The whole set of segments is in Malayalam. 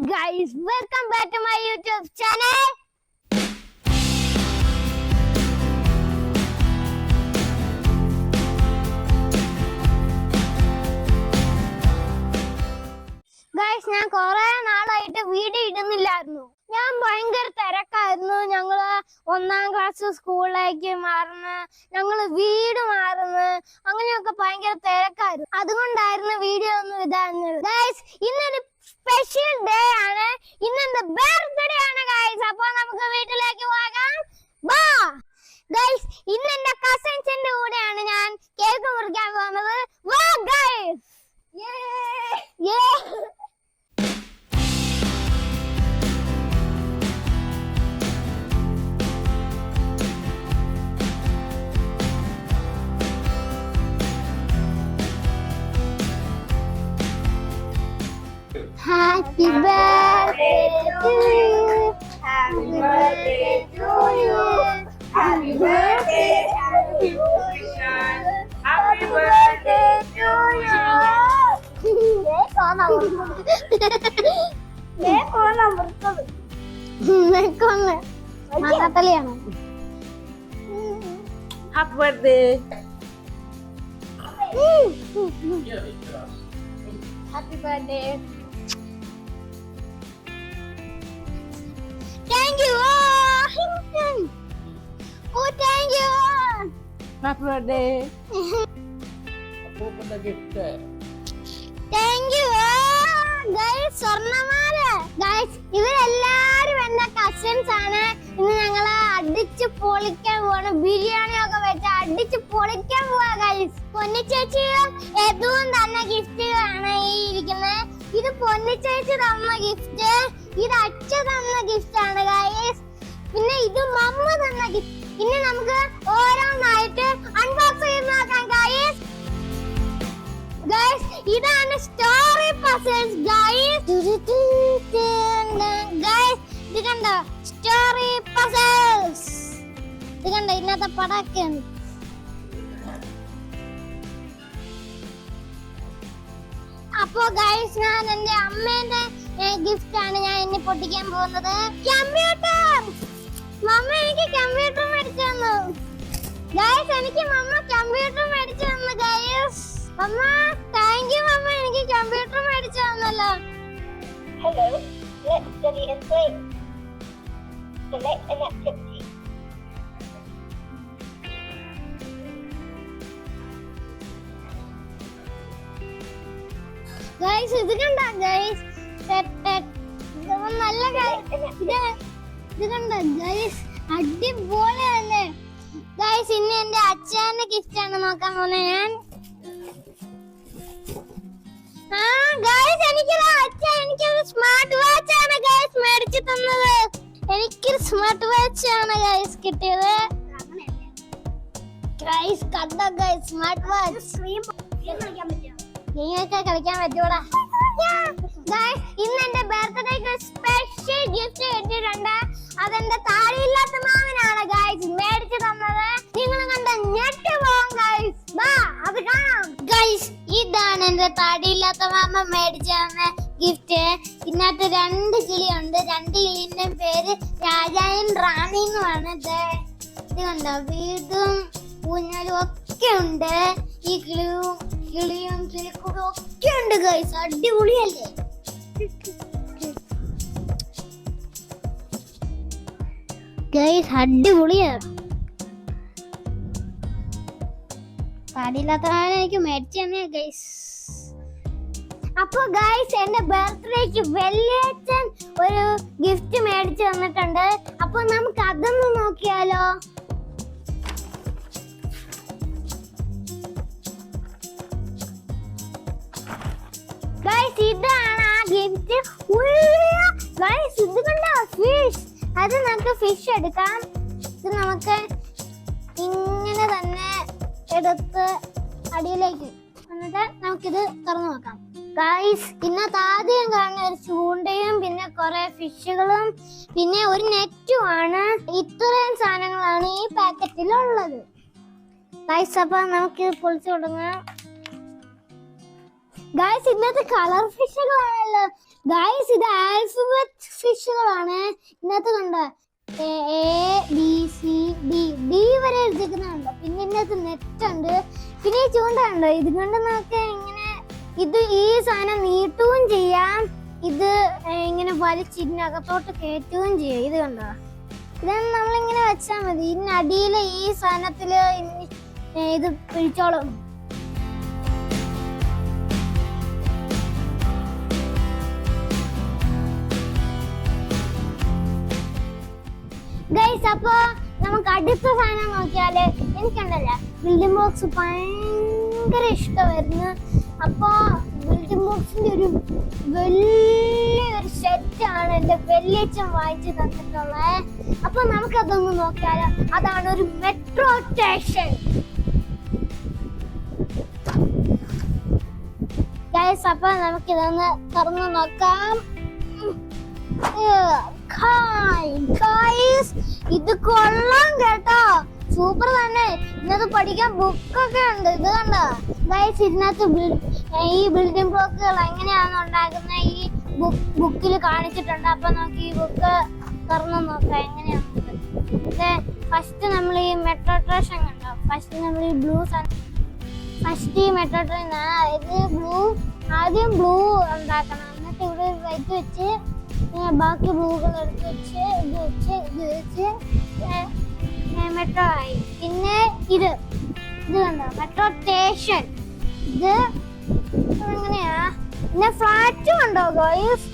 guys, welcome back to my YouTube channel. Guys, ഞാൻ കുറേ നാളായിട്ട് വീഡിയോ ഇടുന്നില്ലായിരുന്നു. ഞാൻ ഭയങ്കര തിരക്കായിരുന്നു. ഞങ്ങള് 1ാം ക്ലാസ് സ്കൂളിലേക്ക് മാറുന്നു, ഞങ്ങള് വീട് മാറുന്നു, അങ്ങനെയൊക്കെ ഭയങ്കര തിരക്കായിരുന്നു. അതുകൊണ്ടായിരുന്നു വീഡിയോ ഒന്നും ഇടാഞ്ഞത്. ഗൈസ്, ഇന്നൊരു സ്പെഷ്യൽ ഡേ ആണ്. ഇന്നെന്റെ ബർത്ത്ഡേ ആണ് ഗൈസ്. അപ്പൊ നമുക്ക് വീട്ടിലേക്ക് പോകാം. വാ ഗൈസ്, ഇന്ന് എന്റെ കസിൻസിന്റെ കൂടെയാണ് ഞാൻ കേക്ക് മുറിക്കാൻ പോകുന്നത്. വാ guys. Happy birthday to you. Happy birthday to you. Happy birthday, happy birthday. Happy birthday to you. മത്തലിയാണ്. Happy birthday. Happy birthday. Thank you. Oh, thank you. Happy birthday. Open the gift. Thank you. Guys, സ്വർണ്ണമാല. Guys, ഇവരെല്ലാരും എന്റെ കസിൻസ് ആണ്. ഇന്ന് ഞങ്ങള് അടിച്ചു പൊളിക്കാൻ പോവാണ്. ബിരിയാണി ഒക്കെ വെച്ച് അടിച്ചു പൊളിക്കാൻ പോവാ ഗൈസ്. പൊന്നി ചേച്ചിയും എതുവും തന്ന ഗിഫ്റ്റ് ആണ് ഈ ഇരിക്കുന്നത്. ഇത് പൊന്നി ചേച്ചി തന്ന ഗിഫ്റ്റ്, ഇത് അച്ഛ തന്ന ഗിഫ്റ്റ് ആണ് ഗൈസ്. പിന്നെ ഇത് മമ്മ തന്ന ഗിഫ്റ്റ്. ഇനി നമുക്ക് ഓരോന്നായിട്ട് അൺബോക്സ് ചെയ്ത് നോക്കാം ഗൈസ്. ഗൈസ്, ഇതാണ് സ്റ്റോറി പസിൽസ് ഗൈസ്. ഗൈസ്, ഇത് കണ്ടോ, സ്റ്റോറി പസിൽസ്. ഇത് കണ്ടോ, ഇന്നത്തെ പടക്കയാണ്. അപ്പോ ഗൈസ്, ഞാൻ എന്റെ അമ്മേന്റെ ഗിഫ്റ്റ് ആണ് ഞാൻ ഇനി പൊട്ടിക്കാൻ പോകുന്നത്. കമ്പ്യൂട്ടർ. മമ്മ എനിക്ക് കമ്പ്യൂട്ടർ മേടിച്ചു തന്നു ഗൈസ്. എനിക്ക് മമ്മ കമ്പ്യൂട്ടർ മേടിച്ചു തന്നു ഗൈസ്. മമ്മ, താങ്ക് യു മമ്മ, എനിക്ക് കമ്പ്യൂട്ടർ മേടിച്ചു തന്നല്ലോ. Hello, let's study and play. Select an activity. Guys, ഇത് കണ്ട ഗൈസ്, നല്ല ഇത് കണ്ട ഗൈസ്, അടിപൊളിയല്ലേ ഗൈസ്. ഇനി എന്റെ അച്ഛന്റെ ഗിഫ്റ്റ് ആണ് നോക്കാൻ പോകുന്നത് ഞാൻ. ഗൈസ്, എനിക്കൊരു സ്മാർട്ട് വാച്ച് ആണ് ഗൈസ് മേടിച്ചു തന്നത്. എനിക്കൊരു സ്മാർട്ട് വാച്ച് ആണ് ഗൈസ് കിട്ടിയത്. ഗൈസ് കണ്ട ഗൈസ്, സ്മാർട്ട് വാച്ച്. ഗെയിമൊക്കെ കളിക്കാൻ പറ്റൂടാ ഗൈസ്. ഇന്ന് എന്റെ ബർത്ത്ഡേക്ക് സ്പെഷ്യൽ ഗിഫ്റ്റ് കിട്ടിയിട്ടുണ്ട്. അതെന്റെ താടിയില്ലാത്ത മാമനാണ് ഗൈസ് മേടിച്ചു തന്നത്. നിങ്ങൾ കണ്ട ഞെട്ടി പോകും ഗൈസ്. വാ, അത് കാണാം ഗൈസ്. ഇതാണ് എന്റെ താടിയില്ലാത്ത മാമ മേടിച്ചു തന്ന ഗിഫ്റ്റ്. ഇതിനകത്ത് 2 കിളിയുണ്ട്. 2 കിളിന്റെ പേര് രാജായും റാണിന്നുമാണ്. ഇത് കണ്ടോ, വീടും ഊഞ്ഞാലും ഒക്കെ ഉണ്ട്. ഈ കിളിയും കിളിക്കൂടും ഒക്കെ ഉണ്ട് ഗൈസ്. അടിപൊളിയല്ലേ ഗൈസ്, അടിപൊളിയാണ്. പാടില്ലാത്തവരെ എനിക്ക് മേടിച്ചു തന്നെ ഗൈസ്. അപ്പൊ ഗൈസ്, എന്റെ ബർത്ത്ഡേക്ക് വെള്ളിയാഴ്ചൻ ഒരു ഗിഫ്റ്റ് മേടിച്ചു തന്നിട്ടുണ്ട്. അപ്പൊ നമുക്ക് അതൊന്ന് നോക്കിയാലോ. ഗൈസ്, ഇതാണ് ആ ഗിഫ്റ്റ്. ഗൈസ്, ഇത് കണ്ടോ, ഫിഷ്. അത് നമുക്ക് ഫിഷ് എടുക്കാം. ഇത് നമുക്ക് ഇങ്ങനെ തന്നെ എടുത്ത് അടിയിലേക്ക് എന്നിട്ട് നമുക്കിത് തുറന്നു നോക്കാം ഗൈസ്. ഇന്നത്തെ ആദ്യം കാണുന്ന ഒരു ചൂണ്ടയും പിന്നെ കുറെ ഫിഷുകളും പിന്നെ ഒരു നെറ്റും ആണ്. ഇത്രയും സാധനങ്ങളാണ് ഈ പാക്കറ്റിലുള്ളത് ഗൈസ്. അപ്പൊ നമുക്ക് പൊളിച്ചു തുടങ്ങാം. ഗൈസ്, ഇന്നത്തെ കളർ ഫിഷുകളാണല്ലോ. ഗൈസ് ഇത് ആൽഫബറ്റ് ഫിഷുകളാണ്. ഇതിനകത്ത് കണ്ടോ A B C D വരെ എഴുതിക്കുന്നുണ്ട്. പിന്നെ ഇതിനകത്ത് നെറ്റ് ഉണ്ട്. പിന്നെ ഈ ചൂണ്ട ഉണ്ട്. ഇത് കൊണ്ട് നമുക്ക് ഇങ്ങനെ ഈ സാധനം നീട്ടുകയും ചെയ്യാം. ഇത് ഇങ്ങനെ വലിച്ചിരിനകത്തോട്ട് കയറ്റുകയും ചെയ്യാം. ഇത് കണ്ടോ, ഇതാണ് നമ്മളിങ്ങനെ വെച്ചാൽ മതി. ഇതിനടിയില് ഈ സാധനത്തില് ഇത് പിടിച്ചോളും. ഗൈസ് അപ്പൊ നമുക്ക് അടുത്ത സാധനം നോക്കിയാല്, എനിക്കുണ്ടല്ലോ ബിൽഡിംഗ് ബോക്സ് ഭയങ്കര ഇഷ്ടമായിരുന്നു. അപ്പൊ ബിൽഡിംഗ് ബോക്സിന്റെ ഒരു വലിയൊരു സെറ്റാണ് എന്റെ വെള്ളിയച്ഛൻ വാങ്ങിച്ചു തന്നിട്ടുള്ളത്. അപ്പൊ നമുക്കതൊന്ന് നോക്കിയാലോ. അതാണ് ഒരു മെട്രോ സ്റ്റേഷൻ. ഗൈസ് അപ്പൊ നമുക്കിതൊന്ന് തുറന്നു നോക്കാം. ഇത് കൊള്ളാം കേട്ടോ, സൂപ്പർ തന്നെ. ഇതിനകത്ത് പഠിക്കാൻ ബുക്കൊക്കെ ഉണ്ട്. ഇത് കണ്ടോ ഗൈസ്, ഇതിനകത്ത് ഈ ബിൽഡിംഗ് ബ്ലോക്കുകൾ എങ്ങനെയാണ് ഉണ്ടാക്കുന്ന ഈ ബുക്കിൽ കാണിച്ചിട്ടുണ്ട്. അപ്പൊ നമുക്ക് ഈ ബുക്ക് തുറന്നു നോക്കാം എങ്ങനെയാണ്. ഫസ്റ്റ് നമ്മൾ ഈ മെട്രോ സ്റ്റേഷൻ കണ്ടോ. ഫസ്റ്റ് നമ്മൾ ഈ ഫസ്റ്റ് ഈ മെട്രോ ട്രെയിൻ ഇത് ആദ്യം ബ്ലൂ ഉണ്ടാക്കണം. എന്നിട്ട് ഇവിടെ ഒരു വൈറ്റ് വെച്ച് ബാക്കി ബ്ലൂകൾ എടുത്ത് വെച്ച് ഇത് വെച്ച് മെട്രോ ആയി. പിന്നെ ഇത് കണ്ടോ മെട്രോ സ്റ്റേഷൻ. ഇത് എങ്ങനെയാ. പിന്നെ ഫ്ലാറ്റും ഉണ്ടോ ഗോയ്സ്.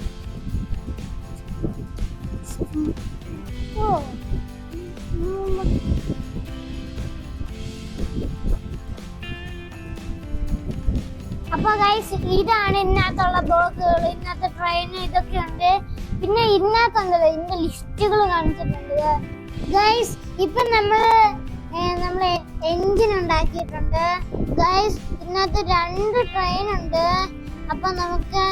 അപ്പൊ ഗൈസ് ഇതാണ് ഇതിനകത്തുള്ള ബ്ലോക്കുകൾ. ഇതിനകത്ത് ട്രെയിൻ ഇതൊക്കെ ഉണ്ട്. പിന്നെ ഇതിനകത്തുണ്ടല്ലോ ഇതിന്റെ ലിസ്റ്റുകൾ കാണിച്ചിട്ടുണ്ട് ഗൈസ്. ഇപ്പൊ നമ്മള് എൻജിൻ ഉണ്ടാക്കിയിട്ടുണ്ട് ഗൈസ്. ഇതിനകത്ത് 2 ട്രെയിൻ ഉണ്ട്. അപ്പൊ നമുക്ക്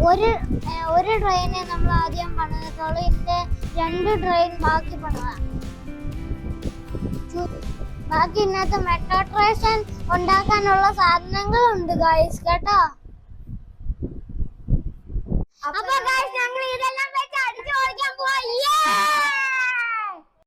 ഒരു ട്രെയിനെ നമ്മൾ ആദ്യം പണിതിട്ടുള്ളൂ. ഇതിന്റെ 2 ട്രെയിൻ ബാക്കി പണിതാ. ബാക്കി ഇന്നത്തെ മെട്രോ സ്റ്റേഷൻ ഉണ്ടാക്കാനുള്ള സാധനങ്ങളുണ്ട് ഗൈസ് കേട്ടോ. അപ്പൊ ഗൈസ് ഞങ്ങൾ ഇതെല്ലാം വെച്ച് അടിച്ചു ഓടിക്കാൻ പോവാ.